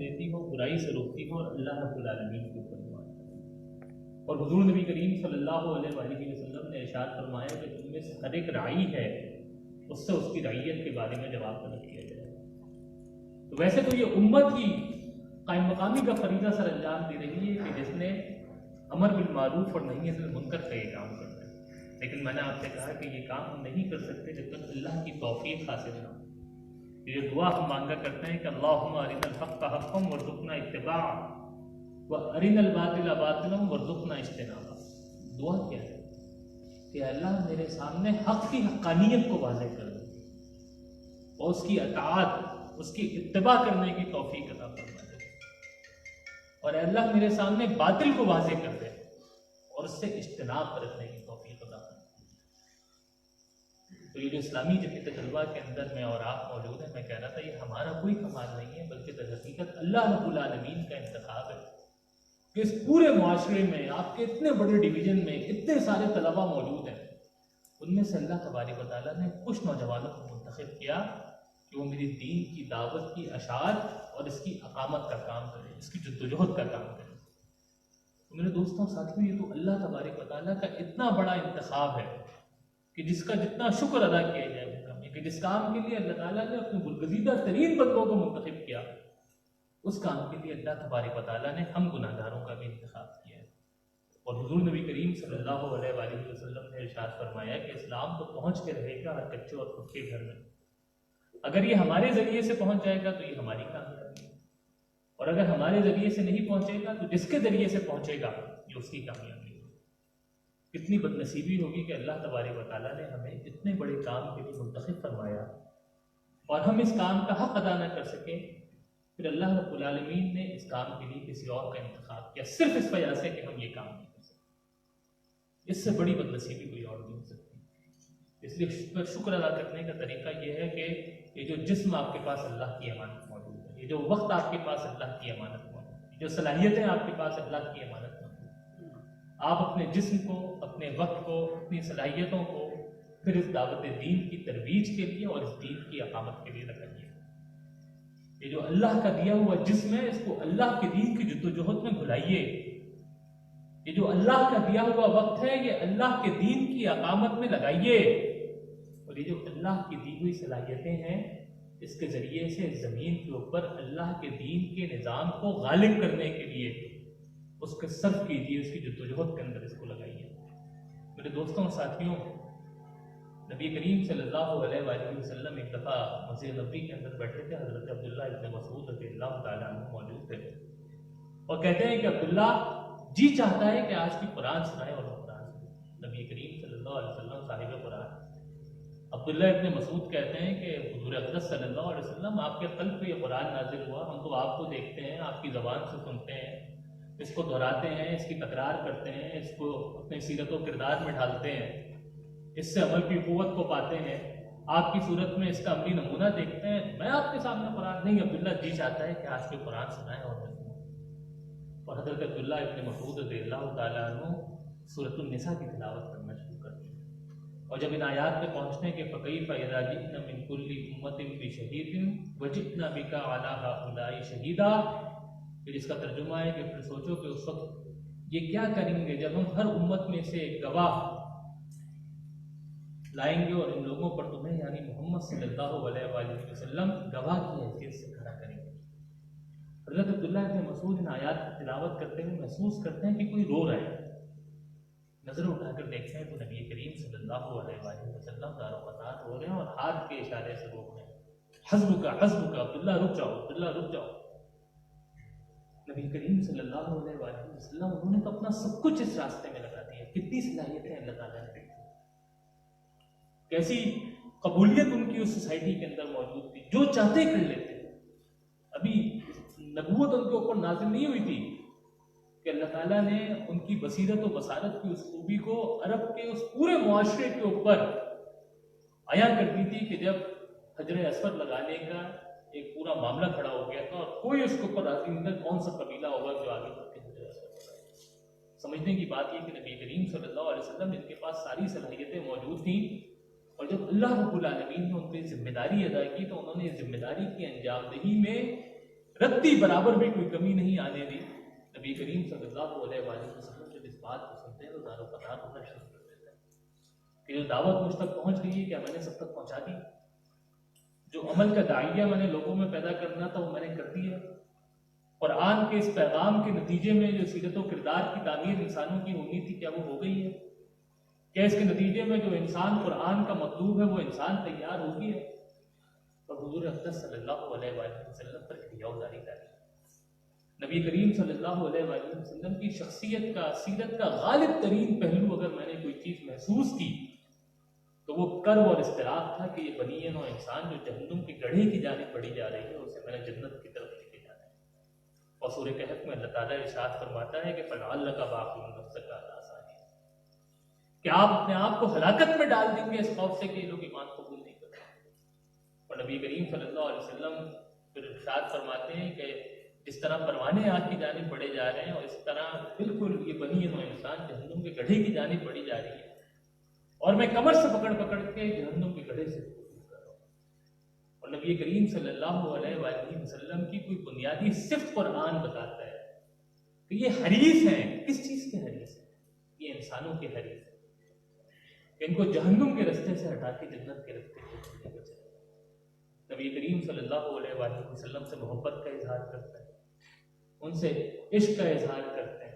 देती हो, बुराई से रोकती हो, और अल्लाह रब्बुल आलमीन के ऊपर ईमान करती। और हुजूर नबी करीम सल्लल्लाहु अलैहि वसल्लम ने इरशाद फरमाया कि तुम में से हर एक राई है, उससे उसकी रईयत के बारे में जवाब तलब किया जाएगा। तो वैसे तो ये उम्मत ही कायम मकामी का फरीज़ा सर अंजाम दे रही है कि जिसने अमर बिल मारूफ और नही अनिल मुनकर का ये काम करना है, लेकिन मैंने आपसे कहा कि ये काम हम नहीं कर सकते जब तक अल्लाह की तौफीक हासिल ना हो। ये दुआ हम मांगा करते हैं कि अल्लाहुम्मा अरिनल हक़्क़ हक़्क़न वरज़ुक़ना इत्तिबाअ व अरिनल बातिला बातिलन वरज़ुक़ना इज्तिनाबा। दुआ क्या है कि अल्लाह मेरे सामने हक़ की हक़ानियत को वाज़ेह कर दे और उसकी अताअत, उसकी इत्तिबा करने की तौफीक अता फरमा दे, और अल्लाह मेरे सामने बातिल को वाज़ेह कर दे और उससे इज्तिनाब रखने की तौफीक अता फरमा दे। तो ये जो इस्लामी जमीयत तलबा के अंदर मैं और आप मौजूद हैं, मैं कह रहा था ये हमारा कोई कमाल नहीं है, बल्कि दरहकीकत अल्लाह रब्बुल आलमीन का इंतखाब है कि इस पूरे मुआशरे में आपके इतने बड़े डिवीजन में इतने सारे तलबा मौजूद हैं, उनमें से अल्लाह तबारक व तआला ने कुछ नौजवानों को मुंतखब किया कि वो मेरी दीन की दावत की अशात और इसकी अकामत का काम करें, इसकी जद्दोजहद का काम करें। तो मेरे दोस्तों साथियों, ये तो अल्लाह तबारक व तआला का इतना बड़ा इंतखाब है कि जिसका जितना शुक्र अदा किया जाए वो कम है, कि जिस काम के लिए अल्लाह ताला ने अपने बुलगजीदा तरीन बंदों को मुंतखब किया, उस काम के लिए अल्लाह तबारक व तआला ने हम गुनाहगारों का भी इंतखाब किया है। और हुजूर नबी करीम सल्लल्लाहु अलैहि वसल्लम ने इरशाद फरमाया कि इस्लाम तो पहुँच के रहेगा हर कच्चे और पक्के घर में। अगर ये हमारे ज़रिए से पहुँच जाएगा तो ये हमारी कामयाबी है, और अगर हमारे ज़रिए से नहीं पहुँचेगा तो जिसके ज़रिए से पहुँचेगा ये उसकी कामयाबी है। कितनी बदनसीबी होगी कि अल्लाह तबारक व तआला ने हमें इतने बड़े काम के लिए मुंतखब फरमाया और हम इस काम का हक़ अदा न कर सके, फिर अल्लाह रब्बुल आलमीन ने इस काम के लिए किसी और का इंतखाब किया सिर्फ इस वजह से कि हम ये काम नहीं कर सकते। इससे बड़ी बदनसीबी कोई और नहीं हो सकती। इसलिए शुक्र अदा करने का तरीका ये है कि ये जो जिस्म आपके पास अल्लाह की अमानत मौजूद है, ये जो वक्त आपके पास अल्लाह की अमानत मौजूद है, जो सलाहियतें आपके पास अल्लाह की अमानत मौजूद है, आप अपने जिस्म को, अपने वक्त को, अपनी सलाहियतों को फिर इस दावत दीन की तरवीज के लिए और इस दीन की अकामत के लिए लगाइए। ये जो अल्लाह का दिया हुआ जिस्म है, इसको अल्लाह के दीन की जद्दोजहद में घुलाइए। ये जो अल्लाह का दिया हुआ वक्त है, ये अल्लाह के दीन की अकामत में लगाइए। और ये जो अल्लाह की दी हुई सलाहियतें हैं, इसके ज़रिए से ज़मीन के ऊपर अल्लाह के दीन के निज़ाम को गालिब करने के लिए उसके सर्फ कीजिए, उसकी जद्दोजहद के अंदर इसको लगाइए। मेरे दोस्तों साथियों, नबी करीम सल्लल्लाहु अलैहि वसल्लम एक दफ़ा मस्जिद नबवी के अंदर बैठे थे। हज़रत अब्दुल्लाह इब्न मसूद रज़ियल्लाहु तआला अन्हु मौजूद थे और कहते हैं कि अब्दुल्ला जी चाहता है कि आज की कुरान सुनाए और कुरान सुनाए। नबी करीम सल्लल्लाहु अलैहि वसल्लम साहिब कुरान अब्दुल्ला इब्न मसूद कहते हैं कि हुज़ूर अक़दस सल्लल्लाहु अलैहि वसल्लम आपके क़ल्ब पे ये कुरान नाज़िल हुआ, हम तो आपको देखते हैं, आपकी ज़बान से सुनते हैं, इसको दोहराते हैं, इसकी तकरार करते हैं, इसको अपने सीरत व किरदार में ढालते हैं, इससे अमल की क़ुव्वत को पाते हैं, आपकी सूरत में इसका अमली नमूना देखते हैं। मैं आपके सामने कुरान नहीं, अब्दुल्ला जी चाहता है कि आज के कुरान सुनाए और मैं सुनाऊं। और हज़रत अब्दुल्ला इब्न मसूद रज़ियल्लाहु तआला अन्हु सूरतुन निसा की तिलावत करना शुरू करते हैं। और जब इन आयात पे पहुँचने के फ़कैफ़ इज़ा जि'ना मिन कुल्लि उम्मतिन बिशहीदिन व जि'ना बिका अला हाउलाइ शहीदा, फिर इसका तर्जुमा है कि फिर सोचो कि उस वक्त ये क्या करेंगे जब हम हर उम्मत में से एक गवाह लाएंगे और इन लोगों पर तुम्हें यानी मोहम्मद सल्लल्लाहु अलैहि वसल्लम गवाह की हैसियत से खड़ा करेंगे। हज़रत अब्दुल्लाह इब्न मसूद इन आयात की तिलावत करते हुए महसूस करते हैं कि कोई रो रहा है। नजर उठाकर देखते हैं तो नबी करीम सल्लल्लाहु अलैहि वसल्लम दारो क़तार रो रहे हैं और हाथ के इशारे से रोक रहे हैं। हस्बुका हस्बुका, अब्दुल्ला रुक जाओ, अब्दुल्ला रुक जाओ। नबी करीम सल्लल्लाहु अलैहि वसल्लम उन्होंने तो अपना सब कुछ इस रास्ते में लगा दिया। कितनी सलाहियतें अल्लाह ताला ने दी, कैसी कबूलियत उनकी उस सोसाइटी के अंदर मौजूद थी, जो चाहते कर लेते। अभी नबूवत उनके ऊपर नाज़िल नहीं हुई थी कि अल्लाह ताला ने उनकी बसीरत और बसारत की उस खूबी को अरब के उस पूरे मुआशरे के ऊपर आया कर दी थी कि जब हजर असवद लगाने का एक पूरा मामला खड़ा हो गया था और कोई उसके ऊपर राजी नहीं था, कौन सा कबीला होगा जो आगे बढ़ के हजर असवद लगाए। समझने की बात यह कि नबी करीम सल्लल्लाहु अलैहि वसल्लम जिनके पास सारी सलाहियतें मौजूद थी और जब अल्लाह रब्बुल आलमीन ने उन पर जिम्मेदारी अदा की तो उन्होंने जिम्मेदारी की अंजामदही में रत्ती बराबर भी कोई कमी नहीं आने दी। नबी करीम सल्लल्लाहु अलैहि वसल्लम जब इस बात को सुनते हैं तो दारो पदार होना शुरू कर देते हैं कि जो दावत मुझ तक पहुंच रही है क्या मैंने सब तक पहुंचा दी, जो अमल का दाइया मैंने लोगों में पैदा करना था वो मैंने कर दिया, कुरान के इस पैगाम के नतीजे में जो सीरत व किरदार की तामीर इंसानों की होनी थी क्या वो हो गई है, क्या इसके नतीजे में जो इंसान कुरान का मतलूब है वो इंसान तैयार हो गया है। और हुजूर अक़दस सल्लल्लाहु अलैहि वसल्लम पर रियाउदारी करें। नबी करीम सल्लल्लाहु अलैहि वसल्लम की शख्सियत का, सीरत का गालिब तरीन पहलू अगर मैंने कोई चीज़ महसूस की तो वो कर्ब और इस्तिराब था कि ये बनी नौ इंसान जो जहन्नुम के गढ़े की जानिब बढ़ी जा रही है उसे मैंने जन्नत की तरफ लेके जाना है। और सूरह कहफ में अल्लाह ताला इरशाद फरमाता है कि फलअल्लका बाक़िउन नफ्सका अला आसारिहिम, कि आप अपने आप को हलाकत में डाल देंगे इस खौफ से कि ये लोग ईमान कबूल नहीं करते। और नबी करीम सल्लल्लाहु अलैहि वसल्लम फिर इरशाद फरमाते हैं कि जिस तरह परवाने आग की जानिब बढ़े जा रहे हैं और इस तरह बिल्कुल ये बनी नौ इंसान जहन्नुम के गड्ढे की जानिब बढ़ी जा रही है और मैं कमर से पकड़ पकड़ के जहन्नुम के गड्ढे से दूर कर रहा हूँ। और नबी करीम सल्लल्लाहु अलैहि वसल्लम की कोई बुनियादी सिफ्त कुरान बताता है कि ये हरीस हैं। किस चीज़ के हरीस हैं? ये इंसानों के हरीस हैं, इनको जहन्नुम के रास्ते से हटा के जन्नत के रास्ते को चलने को चाहिए। नबी करीम सल्लल्लाहु अलैहि वसल्लम से मोहब्बत का इजहार करता है, उनसे इश्क का इजहार करते हैं।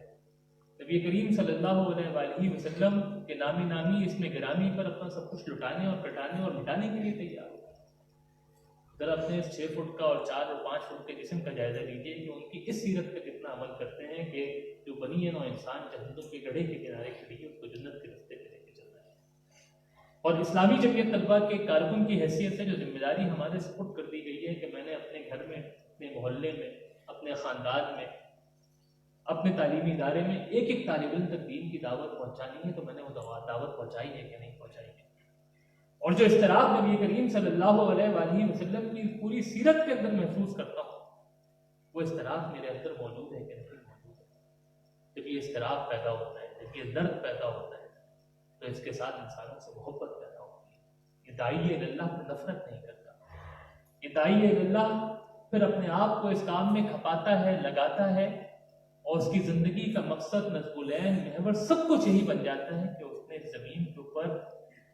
नबी करीम सल्लल्लाहु अलैहि वसल्लम के नामी नामी इसमें गिरामी पर अपना सब कुछ लुटाने और कटाने और मिटाने के लिए तैयार हो। जरा अपने 6 फुट का और 4 और 5 फुट के जिस्म का जायजा लीजिए कि उनकी इस सीरत पे कितना अमल करते हैं कि जो बनी है नौ इंसान जहन्नुम के गड्ढे के किनारे खड़ी है उसको जन्नत के रास्ते पे लेके चल रहा है। और इस्लामी जमीयत तलबा के कारकुन की हैसियत से जो जिम्मेदारी हमारे सपुर्द कर दी गई है कि मैंने अपने घर में, अपने मोहल्ले में, अपने ख़ानदान में, अपने तालीमी इदारे में एक एक तालिब इल्म तक दीन की दावत पहुँचानी है तो मैंने वो दावत पहुँचाई है कि नहीं पहुँचाई है। और जो इस्तिराब नबी करीम सल्लल्लाहु अलैहि वसल्लम की पूरी सीरत के अंदर महसूस करता हूँ वो इस्तिराब मेरे अंदर मौजूद है कि नहीं मौजूद है। जब ये इस्तिराब पैदा होता है, जब ये दर्द पैदा होता है तो इसके साथ इंसानों से मोहब्बत पैदा होती है। ये दाई अल्लाह से नफरत नहीं करता, ये दाई अल्लाह फिर अपने आप को इस काम में खपाता है, लगाता है और उसकी ज़िंदगी का मकसद, नज़्बुलैन, महवर सब कुछ यही बन जाता है कि उसने ज़मीन के ऊपर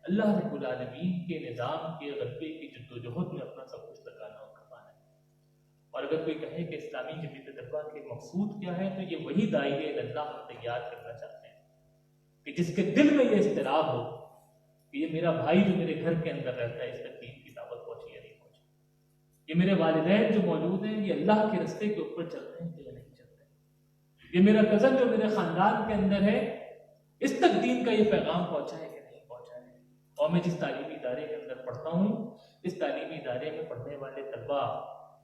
अल्लाह रब्बुल आलमीन के निज़ाम के गलबे की जद्दोजहद में अपना सब कुछ लगाना और खपाना है। और अगर कोई कहे कि इस्लामी जमीयत तलबा के मकसूद क्या है तो ये वही दाई अल्लाह हम तैयार करना चाहते हैं कि जिसके दिल में ये इस्तिराब हो कि ये मेरा भाई जो मेरे घर के अंदर रहता है इस तक दीन की दावत पहुँची या नहीं पहुँची, ये मेरे वालिदैन जो मौजूद हैं ये अल्लाह के रास्ते के ऊपर चलते हैं या नहीं चलते, ये मेरा कज़न जो मेरे ख़ानदान के अंदर है इस तक दीन का ये पैगाम पहुँचा है कि नहीं पहुँचा है। और मैं जिस तालीमी इदारे के अंदर पढ़ता हूँ इस तालीमी इदारे में पढ़ने वाले तलबा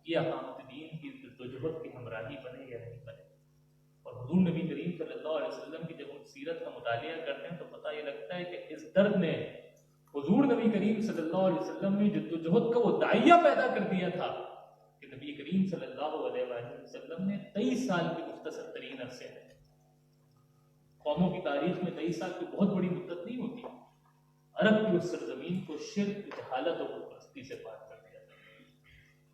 ये अकामत दीन की जद्दोजहद की हमराही बने या नहीं बने। और हुज़ूर नबी करीम सल्लल्लाहु अलैहि वसल्लम की जब हम सीरत का मुतालिया करते हैं तो पता ये लगता है कि इस दर्द ने हुज़ूर नबी करीम सल्लल्लाहु अलैहि वसल्लम ने जद्दोजहद का वो दाइया पैदा कर दिया था कि नबी करीम सल्लल्लाहु अलैहि वसल्लम ने 23 साल के मुख्तसर तरीन अरसे में, कौमों की तारीख में 23 साल की बहुत बड़ी मुद्दत नहीं होती, अरब की उस सरजमीन को शिर्क, जहालत और बुतपरस्ती से पार कर दिया था।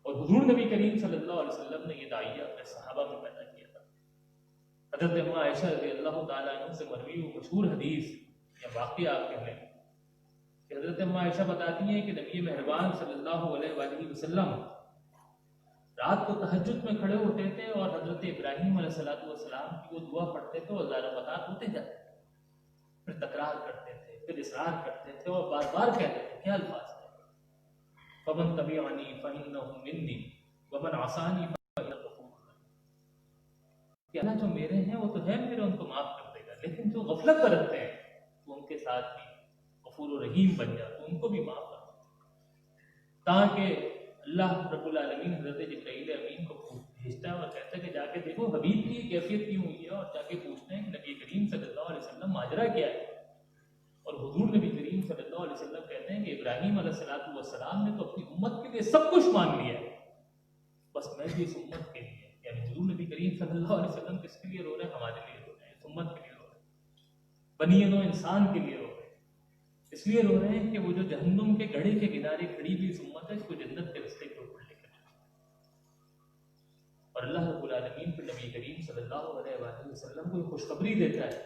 और हुज़ूर नबी करीम सल्लल्लाहु अलैहि वसल्लम ने ये दाइया अपने सहाबा में पैदा किया था। हज़रत अम्मा आयशा रज़ियल्लाहु ताला अन्हा से मरवी मशहूर हदीस या वाक़या आप कह लें कि हज़रत अम्मा आयशा बताती हैं कि नबी मेहरबान सल्लल्लाहु अलैहि वसल्लम रात को तहज्जुद में खड़े होते थे और हज़रत इब्राहीम अलैहिस्सलाम की वो दुआ पढ़ते थे और ज़ारफ़तात होते जाते थे, फिर तकरार करते थे, फिर इसरार करते थे और बार बार कहते थे, क्या अल्फाज थे, फ़मन तबिअनी फ़इन्नहु मिन्नी वमन असानी फ़इन्नहु गफ़ूरुर रहीम, कि अल्लाह जो मेरे हैं वो तो है मेरे, उनको माफ़ कर देगा, लेकिन जो गफलत बरतते हैं तो उनके साथ भी गफूर रहीम बन जाए तो उनको भी माफ़ कर दो। ताकि अल्लाह रब्बुल आलमीन हज़रत जिब्राईल अमीन को भेजता है और कहता है कि जाके देखो हबीब की कैफियत क्यों हुई है, और जाके पूछते हैं कि नबी करीम सल्लल्लाहु अलैहि वसल्लम माजरा क्या है। और हुज़ूर नबी करीम सल्लल्लाहु अलैहि वसल्लम कहते हैं कि इब्राहीम अलैहिस्सलाम ने तो अपनी उम्मत के लिए सब कुछ मान लिया है, बस मैं भी इस उम्मत के लिए, यानी हुज़ूर नबी करीम सल्लल्लाहु अलैहि वसल्लम किसके लिए रो रहे हैं? हमारे लिए रो रहे हैं, इस उम्मत के लिए रो रहे हैं, बनी नौ इंसान के लिए रो रहे हैं। इसलिए रो रहे हैं कि वो जो जहन्नुम के गड्ढे के किनारे खड़ी हुई इस उम्मत है इसको जन्नत के रास्ते के ऊपर लेकर जाए। اللہ رب العالمین پھر نبی کریم صلی اللہ علیہ وآلہ وسلم کو خوشخبری دیتا ہے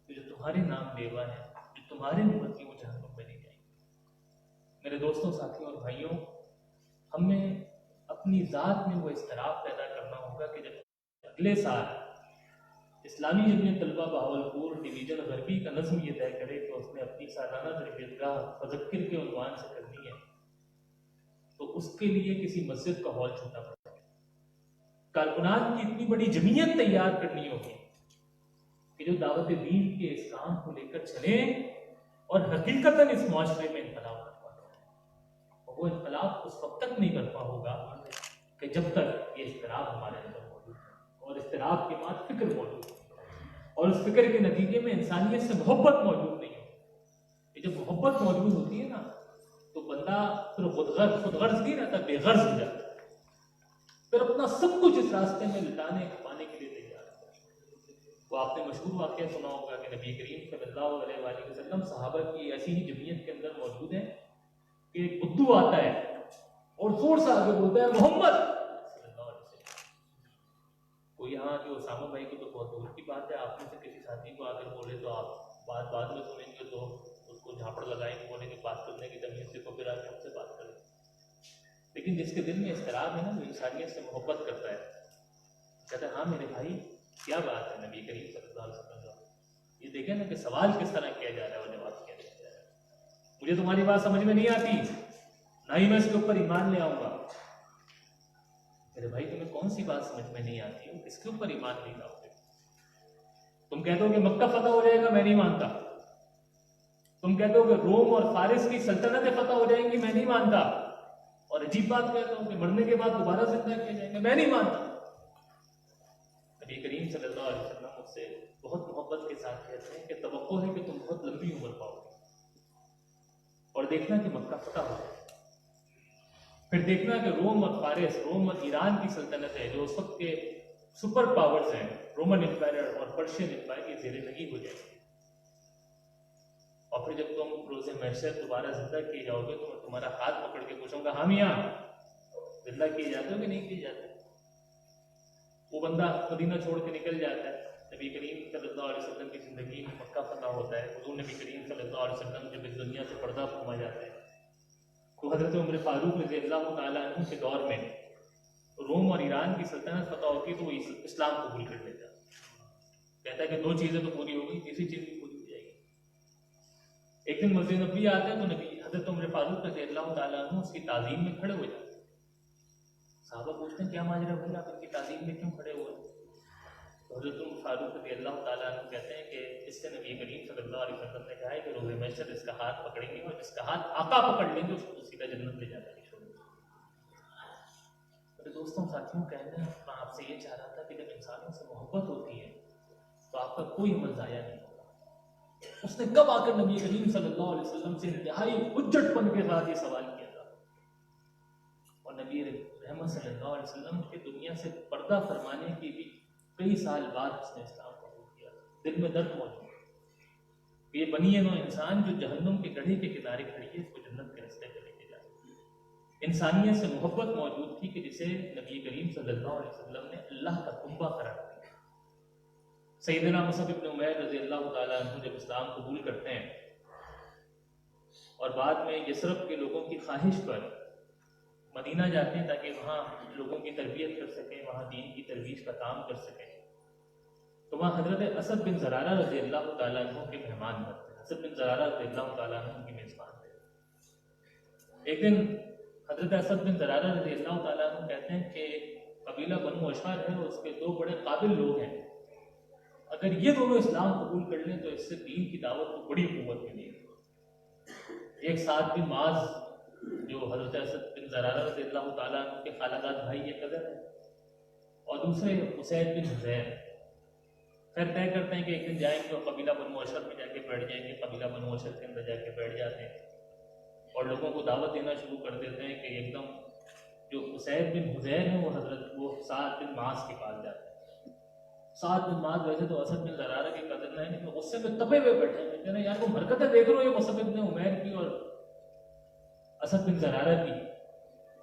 کہ جو تمہارے نام لیوا ہیں، جو تمہارے امتی وہ جہنم میں نہیں جائیں گے۔ میرے دوستوں، ساتھیوں اور بھائیوں، ہمیں اپنی ذات میں وہ اضطراب پیدا کرنا ہوگا کہ جب اگلے سال اسلامی جمعیت طلبہ بہاولپور ڈویژن غربی کا نظم یہ طے کرے کہ اس نے اپنی سالانہ تربیت گاہ فذکر کے عنوان سے کرنی ہے، تو اس کے لیے کسی مسجد کا ہال چھوٹا پڑتا ہے۔ کارکنان کی اتنی بڑی جمعیت تیار کرنی ہوگی کہ جو دعوت دین کے اس کام کو لے کر چلیں اور حقیقتاً اس معاشرے میں انقلاب برپا کریں۔ اور وہ انقلاب اس وقت تک نہیں برپا ہوگا کہ جب تک یہ اضطراب ہمارے اندر موجود ہے، اور اضطراب کے بعد فکر موجود ہے، اور اس فکر کے نتیجے میں انسانیت سے محبت موجود نہیں ہوتی۔ جب محبت موجود ہوتی ہے نا تو بندہ پھر خود غرض نہیں رہتا، بے غرض ہو جاتا ہے، پھر اپنا سب کچھ اس راستے میں لٹانے کھپانے کے لیے تیار ہوتا ہے۔ وہ آپ نے مشہور واقعہ سنا ہوگا کہ نبی کریم صلی اللہ علیہ وآلہ وسلم صحابہ کی ایسی ہی جمعیت کے اندر موجود ہیں کہ ایک بدو آتا ہے اور زور سے آگے بولتا ہے محمد صلی اللہ علیہ وسلم۔ کوئی یہاں کہ اسامہ بھائی کو تو بہت دور کی بات ہے، آپ میں سے کسی ساتھی کو آ کر بولے تو آپ بعد میں سنیں گے تو اس کو جھاپڑ لگائیں گے، بولیں گے بات کرنے کی زمین سے کو پھر آ کے ہم سے بات کریں۔ لیکن جس کے دل میں اضطراب ہے نا، وہ انسانیت سے محبت کرتا ہے، کہتا ہے ہاں میرے بھائی کیا بات ہے نبی کریم صلی اللہ علیہ وسلم۔ یہ دیکھیں نا کہ سوال کس طرح کیا جا رہا ہے اور جواب کیا جا رہا ہے۔ مجھے تمہاری بات سمجھ میں نہیں آتی، نہ ہی میں اس کے اوپر ایمان لے آؤں گا۔ میرے بھائی تمہیں کون سی بات سمجھ میں نہیں آتی ہے، کس کے اوپر ایمان لے لاؤ گے؟ تم کہتے ہو کہ مکہ فتح ہو جائے گا، میں نہیں مانتا۔ تم کہتے ہو کہ روم اور فارس کی سلطنتیں فتح ہو جائیں گی، میں نہیں مانتا۔ اور عجیب بات کہتا ہوں کہ مرنے کے بعد دوبارہ زندہ کیے جائیں گے، میں نہیں مانتا۔ نبی کریم صلی اللہ علیہ وسلم مجھ سے بہت محبت کے ساتھ کہتے ہیں کہ توقع ہے کہ تم بہت لمبی عمر پاؤ گے، اور دیکھنا کہ مکہ فتح ہو جائے، پھر دیکھنا کہ روم اور فارس، روم اور ایران کی سلطنت ہے جو اس وقت کے سپر پاورز ہیں، رومن امپائر اور پرشین امپائر، یہ زیر لگی ہو جائے گی۔ اور پھر جب تم روز محشر دوبارہ زندہ کیے جاؤ گے تو میں تمہارا ہاتھ پکڑ کے پوچھوں گا ہاں میاں زندہ کیے جاتے ہو کہ نہیں کیے جاتے؟ وہ بندہ مدینہ چھوڑ کے نکل جاتا ہے۔ نبی کریم صلی اللہ علیہ وسلم کی زندگی میں مکہ فتح ہوتا ہے، حضور نبی کریم صلی اللہ علیہ وسلم جب اس دنیا سے پردہ فرما جاتے ہیں تو حضرت عمر فاروق رضی اللہ تعالیٰ عنہ کے دور میں روم اور ایران کی سلطنت فتح ہوتی ہے تو وہ اسلام قبول کر لیتا ہے، کہتا ہے کہ دو چیزیں تو پوری ہو گئی، تیسری چیز بھی پوری ہو جائے گی۔ ایک دن مسجد نبوی آتے ہیں تو نبی حضرت عمر فاروق رضی اللہ تعالیٰ عنہ اس کی تعظیم میں کھڑے ہو جاتے ہیں۔ صحابہ پوچھتے ہیں کیا ماجرا بھائی، آپ ان کی تعظیم میں کیوں کھڑے ہوئے؟ تو حضرت عمر فاروق رضی اللہ تعالیٰ عنہ کہتے ہیں کہ اس سے نبی کریم صلی اللہ علیہ وسلم نے کہا ہے کہ روز محشر اس کا ہاتھ پکڑیں گے اور جس کا ہاتھ آقا پکڑ لیں گے اس کو سیدھا جنت لے جاتا ہے۔ میرے دوستوں ساتھیوں، کہنا میں آپ سے یہ چاہ رہا تھا کہ جب انسانوں سے محبت ہوتی ہے تو آپ کا کوئی عمل ضائع نہیں ہوگا۔ اس نے کب آ کر نبی کریم صلی اللہ علیہ وسلم سے انتہائی حجت پن کے ساتھ یہ سوال کیا تھا، اور نبی رحمت صلی اللہ علیہ وسلم کے دنیا سے پردہ فرمانے کی بھی کئی سال بعد اس نے اسلام قبول کیا۔ دل میں درد موجود ہے، یہ بنی نوع انسان جو جہنم کے گڑھے کے کنارے کھڑی ہے، اس کو جنت کے راستے پہ لے کے جائے۔ انسانیت سے محبت موجود تھی کہ جسے نبی کریم صلی اللہ علیہ وسلم نے اللہ کا کنبہ قرار دیا۔ سیدنا مصعب بن عمیر رضی اللہ تعالیٰ عنہ جب اسلام قبول کرتے ہیں اور بعد میں یثرب کے لوگوں کی خواہش پر مدینہ جاتے ہیں تاکہ وہاں لوگوں کی تربیت کر سکیں، وہاں دین کی ترویج کا کام کر سکیں، تو وہاں حضرت اسد بن زرارہ رضی اللہ تعالیٰ عنہ کے مہمان بنتے ہیں۔ اسد بن زرارہ رضی اللہ تعالیٰ عنہ کی میزبان تھے۔ ایک دن حضرت اسد بن زرارہ رضی اللہ تعالیٰ عنہ کہتے ہیں کہ قبیلہ بنو اشعر ہے، اس کے دو بڑے قابل لوگ ہیں، اگر یہ دونوں اسلام قبول کر لیں تو اس سے دین کی دعوت کو بڑی قوت ملے گی۔ ایک سعد بن معاذ جو حضرت اسد بن زرارہ رضی اللہ تعالیٰ عنہ کے خالہ زاد بھائی یہ قدر ہے، اور دوسرے اسید بن حضیر، پھر طے کرتے ہیں کہ ایک دن جائیں گے اور قبیلہ بنو اشعر میں جا کے بیٹھ جائیں گے۔ قبیلہ بنو اشعر کے اندر جا کے بیٹھ جاتے ہیں اور لوگوں کو دعوت دینا شروع کر دیتے ہیں کہ ایک دم جو اسید بن حضیر ہیں وہ سعد بن معاذ کے پاس جاتے ہیں۔ سعد بن معاذ ویسے تو اسد بن زرارہ کی قدر نہ ہے، لیکن غصے میں تپے ہوئے بیٹھے ہیں، کہتے ہیں یار وہ حرکتیں دیکھ رہے ہو یہ مصعب بن عمیر کی اور اسد بن زرارہ کی،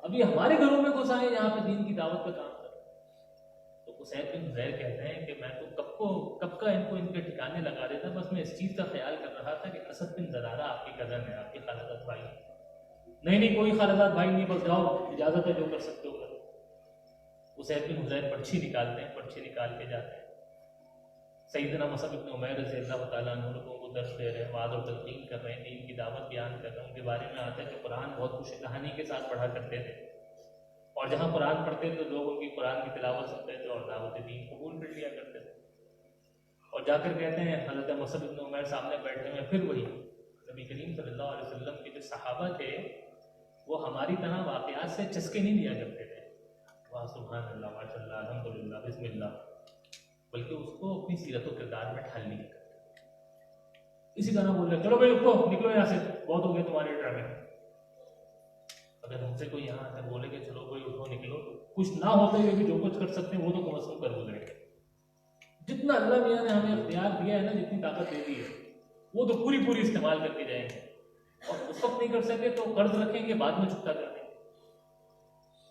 ابھی ہمارے گھروں میں گھس آئے یہاں پہ دین کی دعوت کا کام کر۔ اسید بن حضیر کہتے ہیں کہ میں تو کب کا ان کو ان کے ٹھکانے لگا دیتا، بس میں اس چیز کا خیال کر رہا تھا کہ اسد بن زرارہ آپ کی کزن ہے، آپ کے خالہ بھائی. نہیں کوئی خالہ بھائی نہیں، بس جاؤ اجازت ہے جو کر سکتے ہو. اسید بن حضیر پرچی نکالتے ہیں، پرچی نکال کے جاتے ہیں. سیدنا مصعب بن عمیر رضی اللہ تعالیٰ عنہ لوگوں کو درس دے رہے ہیں، وعظ و تلقین کر رہے ہیں، دین کی دعوت بیان کر رہے ہیں. ان کے بارے میں آتا ہے کہ قرآن بہت خوش کہانی کے ساتھ پڑھا کرتے تھے، اور جہاں قرآن پڑھتے تھے تو لوگ ان کی قرآن کی تلاوت سنتے تھے اور دعوت دین قبول کر لیا کرتے تھے. اور جا کر کہتے ہیں حضرت مصعب بن عمیر سامنے بیٹھے ہیں، پھر وہی نبی کریم صلی اللہ علیہ وسلم کے جو صحابہ تھے وہ ہماری طرح واقعات سے چسکے نہیں لیا کرتے تھے، واہ سبحان اللہ ماشاء اللہ الحمدللہ بسم اللہ، بلکہ اس کو اپنی سیرت و کردار میں ڈھال لیا کرتے تھے. اسی طرح بول رہے چلو بھائی اٹھو نکلو یہاں سے، بہت ہو گئے تمہارے ڈرامے. اگر ہم سے کوئی یہاں آ کر بولے کہ چلو بھائی اٹھو نکلو، کچھ نہ ہوتے ہوئے بھی جو کچھ کر سکتے ہیں وہ تو کم از کم کر گزرے. جتنا اللہ میاں نے ہمیں اختیار دیا ہے نا، جتنی طاقت دے دی ہے وہ تو پوری استعمال کر کے جائیں گے. اور اس وقت نہیں کر سکے تو قرض رکھیں گے، بعد میں چکتا کر دیں گے.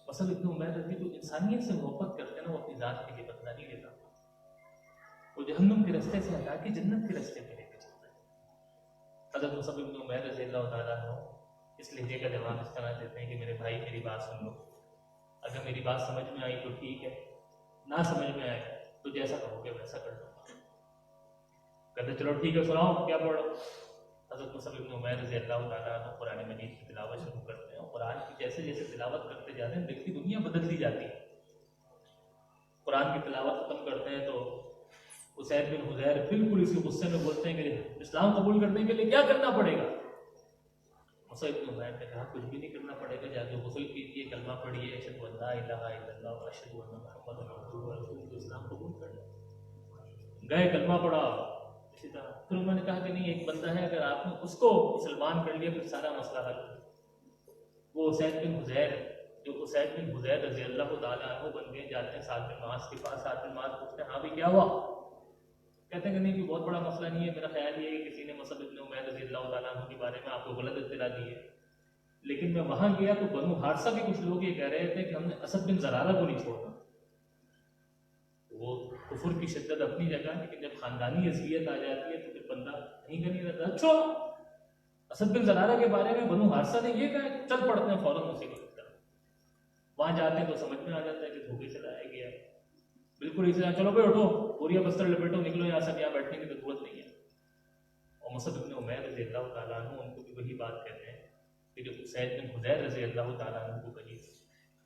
مصعب بن عمیر رضی جو انسانیت سے محبت کرتے ہیں نا، وہ اپنی ذات کے لیے بدلہ نہیں لیتا، وہ جہنم کے راستے سے ہٹا کے جنت کے راستے پہ لے کے چلتا ہے. حضرت مصعب بن عمیر رضی اللہ تعالیٰ عنہ اس لہجے کا جواب اس طرح دیتے ہیں کہ میرے بھائی میری بات سن لو، اگر میری بات سمجھ میں آئی تو ٹھیک ہے، نہ سمجھ میں آئے تو جیسا کہو گے ویسا کر دوں گا. کہتے چلو ٹھیک ہے سناؤ کیا پڑھو. حضرت مصعب بن عمیر رضی اللہ تعالیٰ عنہ قرآن مجید کی تلاوت شروع کرتے ہیں، اور قرآن کی جیسے جیسے تلاوت کرتے جاتے ہیں دل کی دنیا بدلتی جاتی ہے. قرآن کی تلاوت ختم کرتے ہیں تو اسید بن حضیر بالکل اسی غصے میں بولتے ہیں کہ اسلام قبول کرنے کے لیے کیا کرنا پڑے گا. مصعب بن عمیر نے کہا کچھ بھی نہیں کرنا پڑے گا، جا کے غسل کیجیے، کلمہ پڑھیے، اشہد ان لا الہ الا اللہ و اشہد ان محمد عبدہ و رسولہ، اسلام قبول کر لیں. گئے کلمہ پڑھا. اسی طرح پھر انہوں نے کہا کہ نہیں ایک بندہ ہے، اگر آپ نے اس کو مسلمان کر لیا پھر سارا مسئلہ حل. وہ اسید بن حضیر جو اسید بن حضیر رضی اللہ تعالیٰ عنہ بن گئے، جاتے ہیں سعد بن معاذ کے پاس. سعد بن معاذ پوچھتے ہیں ہاں بھی کیا ہوا؟ کہتے ہیں کہ نہیں کہ بہت بڑا مسئلہ نہیں ہے، میرا خیال یہ ہے کہ کسی نے مصعب بن عمیر رضی اللہ تعالیٰ عنہ کے بارے میں آپ کو غلط اطلاع دی ہے. لیکن میں وہاں گیا تو بنو حارثہ کے کچھ لوگ یہ کہہ رہے تھے کہ ہم نے اسد بن زرارہ کو نہیں چھوڑنا. وہ کفر کی شدت اپنی جگہ، لیکن جب خاندانی اذیت آ جاتی ہے تو پھر بندہ کہیں کا نہیں رہتا. اچھا اسد بن زرارہ کے بارے میں بنو حارثہ نے یہ کہا، چل پڑتے ہیں فوراً اسی کو. وہاں جاتے ہیں تو سمجھ میں آ جاتا ہے کہ دھوکے سے لایا گیا. بالکل اسی طرح چلو بھائی اٹھو بوریا بستر لپیٹو نکلو یہاں سے، یہاں بیٹھنے کی ضرورت نہیں ہے. اور مصعب بن عمیر رضی اللہ تعالیٰ عنہ ان کو بھی وہی بات کہتے ہیں کہ جو اسید بن حضیر رضی اللہ تعالیٰ عنہ کو کہی.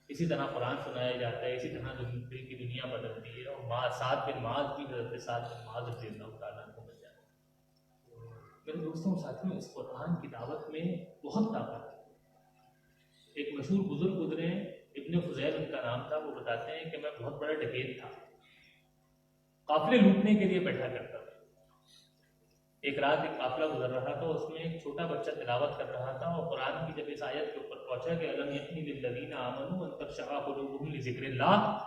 اسی طرح قرآن سنایا جاتا ہے، اسی طرح دل کی دنیا بدلتی ہے. اور سعد بن معاذ بھی حضرت سعد بن معاذ رضی اللہ تعالیٰ عنہ بن جاتے ہیں. میرے دوستوں ساتھیوں، اس قرآن کی دعوت میں بہت طاقت ہے. ایک مشہور بزرگ گزرے ہیں، ابن فضیل ان کا نام تھا. وہ بتاتے ہیں کہ میں بہت بڑا ڈکیت تھا، قافلے لوٹنے کے لیے بیٹھا کرتا تھا. ایک رات ایک قافلہ گزر رہا تھا، اس میں ایک چھوٹا بچہ تلاوت کر رہا تھا، اور قرآن کی جب اس آیت کے اوپر پہنچا کہ الم یأن للذین آمنوا ان تخشع قلوبهم لذکر اللہ،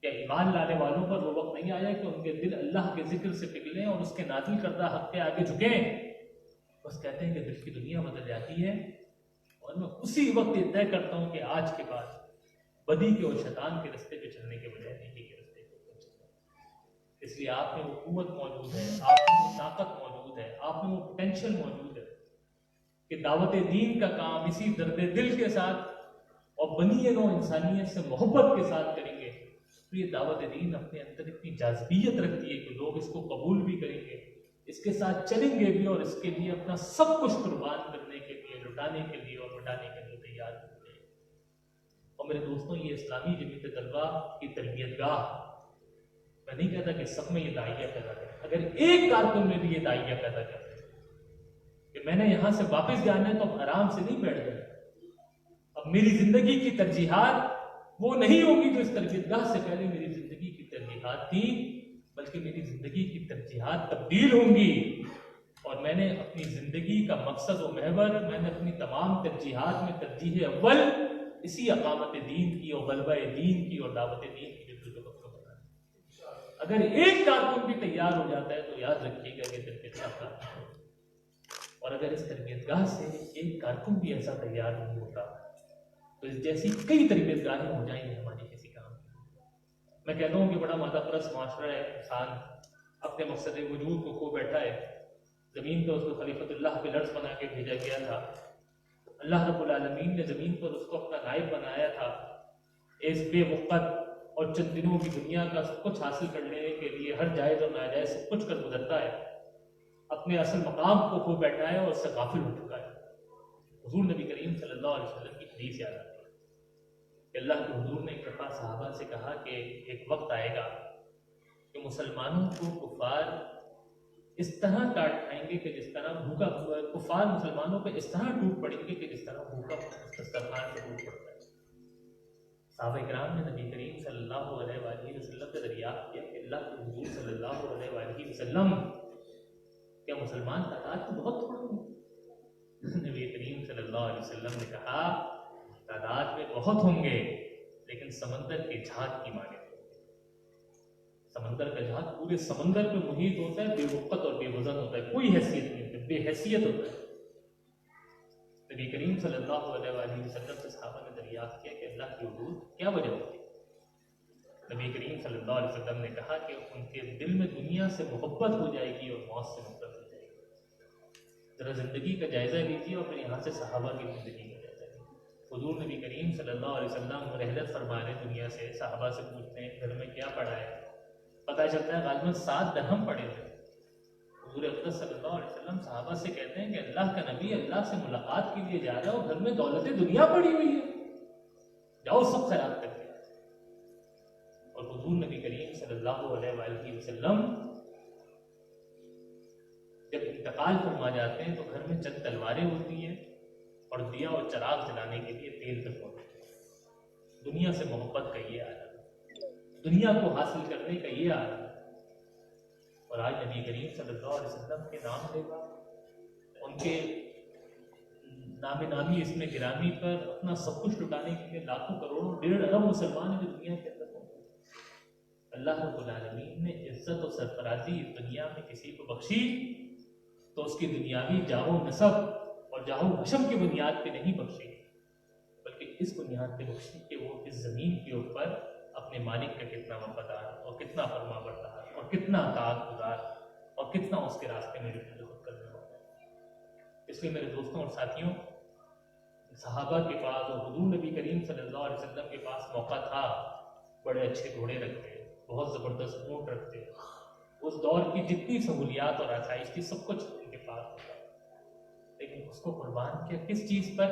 کہ ایمان لانے والوں پر وہ وقت نہیں آیا کہ ان کے دل اللہ کے ذکر سے پگھلیں اور اس کے نازل کردہ حق کے آگے جھکیں. بس کہتے ہیں کہ دل کی دنیا بدل جاتی ہے، اور میں اسی وقت یہ طے کرتا ہوں کہ آج کے بعد بدی کے اور شیطان کے راستے پہ چلنے کے بجائے نیکی کے راستے پہ چلنا. اس لیے آپ میں وہ قوت موجود ہے، آپ میں وہ طاقت موجود ہے، آپ میں وہ پوٹینشیل موجود ہے کہ دعوت دین کا کام اسی درد دل کے ساتھ اور بنی نوع انسانیت سے محبت کے ساتھ کریں گے تو یہ دعوت دین اپنے اندر اتنی جاذبیت رکھتی ہے کہ لوگ اس کو قبول بھی کریں گے، اس کے ساتھ چلیں گے بھی، اور اس کے لیے اپنا سب کچھ قربان کرنے کے لیے، لٹانے کے لیے اور مٹانے کے لیے تیار ہوتے ہیں. اور میرے دوستوں یہ اسلامی جمعیت طلبہ کی تربیت گاہ، میں نہیں کہتا کہ سب میں یہ داعیہ پیدا کرے، اگر ایک کارکن میں بھی یہ داعیہ پیدا کرے کہ میں نے یہاں سے واپس جانا ہے تو اب آرام سے نہیں بیٹھ جائے، اب میری زندگی کی ترجیحات وہ نہیں ہوگی جو اس تربیت گاہ سے پہلے میری زندگی کی ترجیحات تھی، بلکہ میری زندگی کی ترجیحات تبدیل ہوں گی، اور میں نے اپنی زندگی کا مقصد و محور، میں نے اپنی تمام ترجیحات میں ترجیح اول اسی اقامت دین کی اور غلبہ دین کی اور دعوت دین کی بنا. اگر ایک کارکن بھی تیار ہو جاتا ہے تو یاد رکھیے گا کہ تربیت گاہ کا، اور اگر اس تربیت گاہ سے ایک کارکن بھی ایسا تیار نہیں ہوتا تو اس جیسی کئی تربیت گاہیں ہو جائیں گی ہماری کسی کام کی. मैं कहता हूँ कि बड़ा मादा परस्त माशरा है, इंसान अपने मकसद वजूद को खो बैठा है। ज़मीन पर उसको खलीफतुल्लाह पे लर्ज़ बना के भेजा गया था। अल्लाह रब्बुल आलमीन ने ज़मीन पर उसको अपना नायब बनाया था। इस बेवक़्त और चंद दिनों की दुनिया का सब कुछ हासिल करने के लिए हर जायज़ और नाजायज़ सब कुछ कर गुजरता है, अपने असल मकाम को खो बैठा है और उससे गाफिल हो चुका है। हुज़ूर नबी करीम सल्लल्लाहु अलैहि वसल्लम की हदीस याद आती है कि अल्लाह के हुज़ूर ने एक दफ़ा सहाबा से कहा कि एक वक्त आएगा कि मुसलमानों को कुफ़ार इस तरह काट खाएंगे कि जिस तरह भूखा कुफ़ार मुसलमानों पे इस तरह टूट पड़ेंगे कि जिस तरह भूखा दस्तरखान पे टूट पड़ता है। सहाबा इकराम ने नबी करीम सल्लल्लाहु अलैहि वसल्लम से दरियाफ्त किया कि अल्लाह के हुज़ूर सल्लल्लाहु अलैहि वसल्लम, क्या मुसलमान तादाद तो बहुत थोड़ी है? नबी करीम सल्लल्लाहु अलैहि वसल्लम ने कहा, तादाद में बहुत होंगे लेकिन समंदर के झाग की माने। समंदर का झाग पूरे समंदर पे मुहीत होता है, बेवक़्त और बेवज़न होता है, कोई हैसियत नहीं होती, बेहैसियत होता है। नबी करीम सल्लल्लाहु अलैहि वसल्लम से सहाबा ने दरियाफ्त किया कि अल्लाह के हुज़ूर क्या वजह होती? नबी करीम सल्लल्लाहु अलैहि वसल्लम ने कहा कि उनके दिल में दुनिया से मोहब्बत हो जाएगी और मौत से नफरत हो जाएगी। ज़रा ज़िंदगी का जायज़ा लीजिए और फिर यहाँ से सहाबा की ज़िंदगी का जायज़ा लीजिए। हुज़ूर नबी करीम सल्लल्लाहु अलैहि वसल्लम रहलत फरमा रहे दुनिया से, सहाबा से पूछते हैं घर में क्या पड़ा है? पता चलता है गालिबन 7 दरहम पड़े थे। हुज़ूर अक़दस सल्लल्लाहु अलैहि वसल्लम सहाबा से कहते हैं कि अल्लाह का नबी अल्लाह से मुलाकात के लिए जा रहा है और घर में दौलत दुनिया पड़ी हुई है, जाओ सब खैरात करके। और हुज़ूर नबी करीम सल्लल्लाहु अलैहि वसल्लम जब इंतकाल फरमा जाते हैं तो घर में चंद तलवारें होती हैं और दिया और चराग जलाने के लिए तेल तक होता है। दुनिया से मोहब्बत का ये आलम, दुनिया को हासिल करने का ये आलम। और आज नबी करीम सल्लल्लाहु अलैहि वसल्लम के नाम लेगा, उनके नामी इसमें गिरामी पर अपना सब कुछ लुटाने के लिए लाखों करोड़ों 1.5 अरब मुसलमान है जो दुनिया के अंदर पहुंचे। अल्लाह रब्बुल आलमीन ने इज्जत और सरफराजी इस दुनिया में किसी को बख्शी तो उसकी दुनियावी जाहो नसब और जाहो हशम की बुनियाद पे नहीं बख्शी, बल्कि इस बुनियाद पे बख्शी कि वो इस ज़मीन के ऊपर अपने मालिक का कितना वफादार और कितना फरमाबरदार और कितना अताअत गुज़ार और कितना उसके रास्ते में जद्दोजहद करने वाला है। इसलिए मेरे दोस्तों और साथियों, सहाबा के पास और हुज़ूर नबी करीम सल्लल्लाहु अलैहि वसल्लम के पास मौका था, बड़े अच्छे घोड़े रखते, बहुत ज़बरदस्त ऊँट रखते, उस दौर की जितनी सहूलियात और आसाइश थी सब कुछ उनके पास होता, लेकिन उसको कुर्बान किया किस चीज़ पर?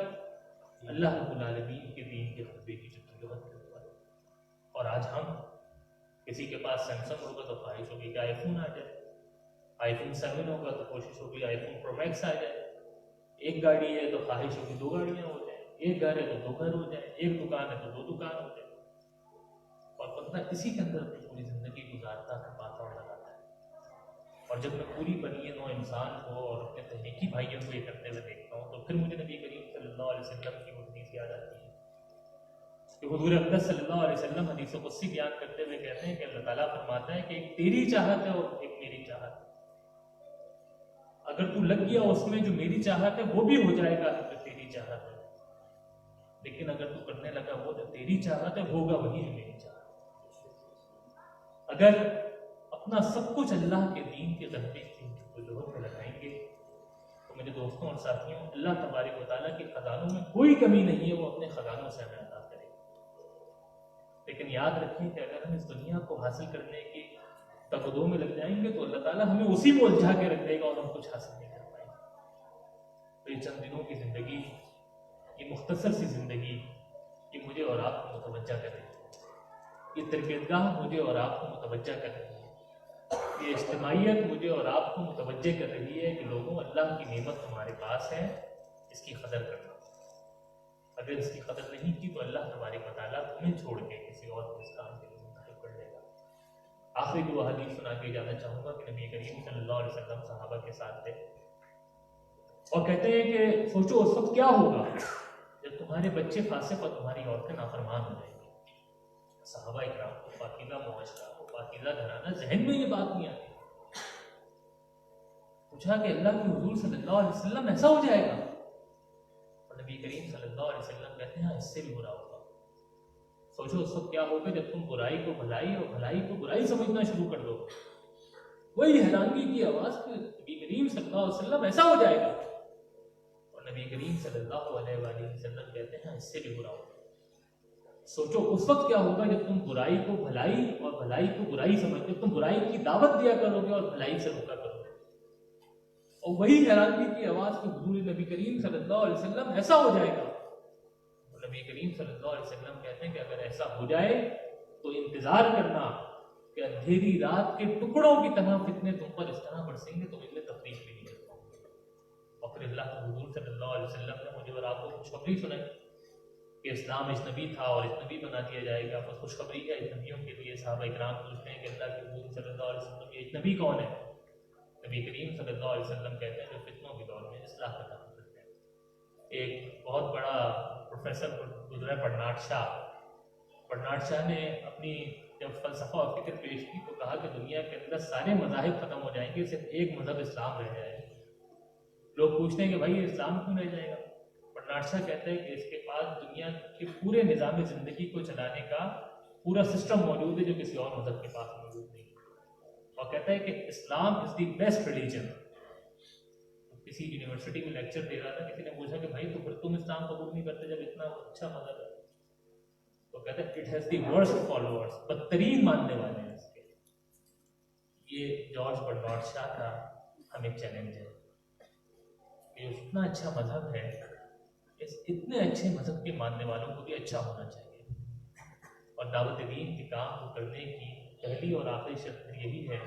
अल्लाह रब्बुल आलमीन के दीन के खतबे की जद्दोजहद के ऊपर। और आज हम किसी के पास सैमसंग होगा तो ख्वाहिश होगी कि आईफोन आ जाए, आईफोन 7 होगा तो कोशिश होगी आईफोन प्रो मैक्स आ जाए, एक गाड़ी है तो ख्वाहिश होगी 2 गाड़ियाँ हो जाए, एक घर है तो 2 घर हो जाए, एक दुकान है तो 2 दुकान हो जाए। और बंदा इसी के अंदर अपनी पूरी ज़िंदगी गुजारता है, पाता और लगाता है। और जब मैं पूरी बनी नौ इंसान को और अपने तहनीकी भाइयों को ये करते हुए देखता हूँ तो फिर मुझे नबी करीम सल्लल्लाहु अलैहि वसल्लम की हदीस याद आती है कि हुज़ूर अक़दस सल्लल्लाहु अलैहि वसल्लम हदीस क़ुदसी बयान करते हुए कहते हैं कि अल्लाह ताला फरमाता है कि एक तेरी चाहत है और एक मेरी चाहत है, अगर तू लग गया उसमें जो मेरी चाहत है वो भी हो जाएगा जो तेरी चाहत है, लेकिन अगर तू करने लगा वो जो तेरी चाहत है होगा वही जो मेरी चाहत है। अगर अपना सब कुछ अल्लाह के दीन के गलबे की जद्दोजहद में लगाएंगे तो मेरे दोस्तों और साथियों, अल्लाह तबारक व तआला के खजानों में कोई कमी नहीं है, वो अपने खजानों से हमें अता करेगा। लेकिन याद रखें कि अगर हम इस दुनिया को हासिल करने की तकदों में लग जाएंगे तो अल्लाह ताला हमें उसी में उलझा के रख देगा और हम कुछ हासिल नहीं कर पाएंगे। तो ये चंद दिनों की ज़िंदगी, ये मुख्तसर सी ज़िंदगी, ये मुझे और आपको मुतवज्जा कर रही है, ये तरबियतगाह मुझे और आपको मुतवज्जा कर रही है, ये इज्तिमाइयत मुझे और आपको मुतवज्जे कर रही है कि लोगों, अल्लाह की नेमत तुम्हारे पास है, इसकी कदर करना। अगर इसकी कदर नहीं की तो अल्लाह तबारक व तआला तुम्हें छोड़ के किसी और को इस काम के लिए मुंतखब कर लेगा। आखिरी 2 हदीस सुना के जाना चाहूँगा कि नबी करीम सल्लल्लाहु अलैहि वसल्लम सहाबा के साथ थे और कहते हैं कि सोचो उस वक्त क्या होगा जब तुम्हारे बच्चे फासिक और तुम्हारी औरतें नाफरमान हो जाएंगी। सहाबा इकराम को पाकीज़ा मुआशरा, पाकीज़ा घराना ज़हन में ये बात नहीं आती। पूछा कि अल्लाह के हुजूर सल्लल्लाहु अलैहि वसल्लम ऐसा हो जाएगा? और नबी करीम सल्लल्लाहु अलैहि वसल्लम कहते हैं इससे भी बुरा होगा। सोचो उस वक्त क्या होगा जब तुम बुराई को भलाई और भलाई को बुराई समझना शुरू कर दो। वही हैरानगी की आवाज़ कि नबी करीम सल्लल्लाहु अलैहि वसल्लम ऐसा हो जाएगा, और नबी करीम सल्लल्लाहु अलैहि वसल्लम कहते हैं इससे भी बुरा होगा। सोचो उस वक्त क्या होगा जब तुम बुराई को भलाई और भलाई को बुराई समझ, जब तुम बुराई की दावत दिया करोगे और भलाई से रोका करोगे। और वही हैरानगी की आवाज़ कि हुजूर नबी करीम सल्लल्लाहु अलैहि वसल्लम ऐसा हो जाएगा। नबी करीम सल्लल्लाहु अलैहि वसल्लम कहते हैं कि अगर ऐसा हो जाए तो इंतजार करना कि अंधेरी रात के टुकड़ों की तरह फितने तुम पर इस तरह बरसेंगे तुम इनमें तकलीफ भी नहीं कर पाओगे। और फिर अल्लाह के हुजूर सल्लल्लाहु अलैहि वसल्लम ने मुझे और आपको खुशखबरी सुनाई कि इस्लाम अजनबी था और अजनबी बना दिया जाएगा। बस खुशखबरी है अजनबियों के लिए। साहबा इकराम पूछते हैं कि अल्लाह के हुजूर सल्लल्लाहु अलैहि वसल्लम ये अजनबी कौन है? नबी करीम सल्लल्लाहु अलैहि वसल्लम कहते हैं जो फितनों के दौर में इस्लाह का काम करते हैं। एक बहुत बड़ा प्रोफेसर गुजरा बर्नार्ड शाह, बर्नार्ड शाह ने अपनी जब फ़लसफ़ा और फ़िक्र पेश की तो कहा कि दुनिया के अंदर सारे मज़ाहिब ख़त्म हो जाएंगे, सिर्फ एक मज़हब इस्लाम रह जाएगा। लोग पूछते हैं कि भाई इस्लाम क्यों रह जाएगा? बर्नार्ड शाह कहते हैं कि इसके पास दुनिया के पूरे निज़ाम ज़िंदगी को चलाने का पूरा सिस्टम मौजूद है जो किसी और मज़हब के पास मौजूद नहीं। और कहता है कि इस्लाम इज़ द बेस्ट रिलीजन। किसी यूनिवर्सिटी में लेक्चर दे रहा था, किसी ने पूछा कि भाई तो फिर तुम इस्लाम कबूल नहीं करते जब इतना अच्छा मज़हब है? तो कहते हैं it has the worst followers, बदतरीन मानने वाले हैं इसके। ये जॉर्ज बर्नार्ड शाह का हमें चैलेंज है कि इतना अच्छा मज़हब है, इस इतने अच्छे मज़हब के मानने वालों को भी अच्छा होना चाहिए। और दावत दीन के काम को करने की पहली और आखिरी शर्त यही है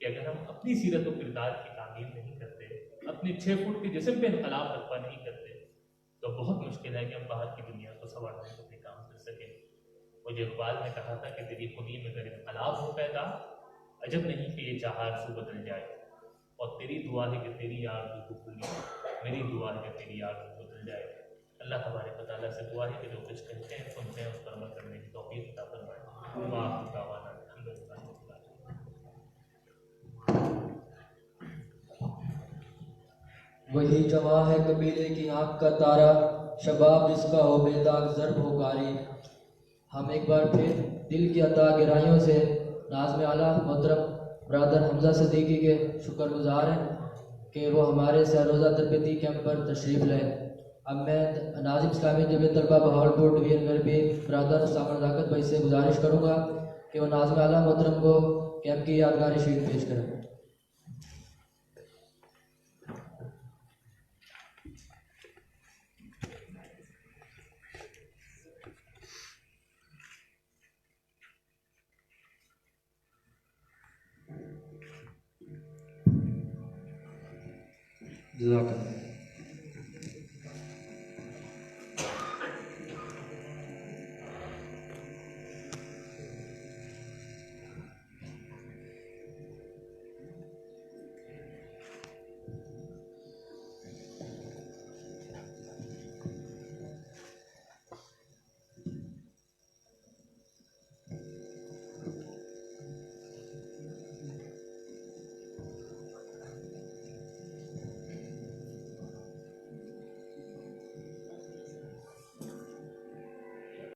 कि अगर हम अपनी सीरत और किरदार की तामीर नहीं करते, अपने 6 फुट के जिस्म पे इनकलाब बर्पा नहीं करते, तो बहुत मुश्किल है कि हम बाहर की दुनिया को संवारने को भी काम कर सकें। मुझे इकबाल ने कहा था कि तेरी खुदी में अगर इनकलाब हो पैदा, अजब नहीं कि ये चाहार सू बदल जाए। और तेरी दुआ है कि तेरी आरज़ू को पूरी, मेरी दुआ है कि तेरी आरज़ू बदल जाए। अल्लाह तबारक व तआला से दुआ है कि जो कुछ कहते हैं सुनते हैं उस पर अमल करने की तौफीक अता फरमाए। वाह दावाना अल्हम्दुलिल्लाह। वही जवां है कबीले की आँख का तारा, शबाब जिसका हो बेदाग ज़र्ब हो कारी। हम एक बार फिर दिल की अता गहराइयों से नाज़्म आला मोहतरम ब्रदर हमजा सिद्दीकी के शुक्रगुजार हैं कि वो हमारे सहरोज़ा तरबियती कैंप पर तशरीफ़ लाए। अब मैं नाज़िम इस्लामी जमीयत तलबा बहावलपुर डिवीज़न गरबी ब्रदर सामर ज़ाकत भाई से गुजारिश करूँगा कि वो नाज़्म आला मोहतरम को कैंप की यादगारी शीट पेश करें। जज़ाकल्लाह।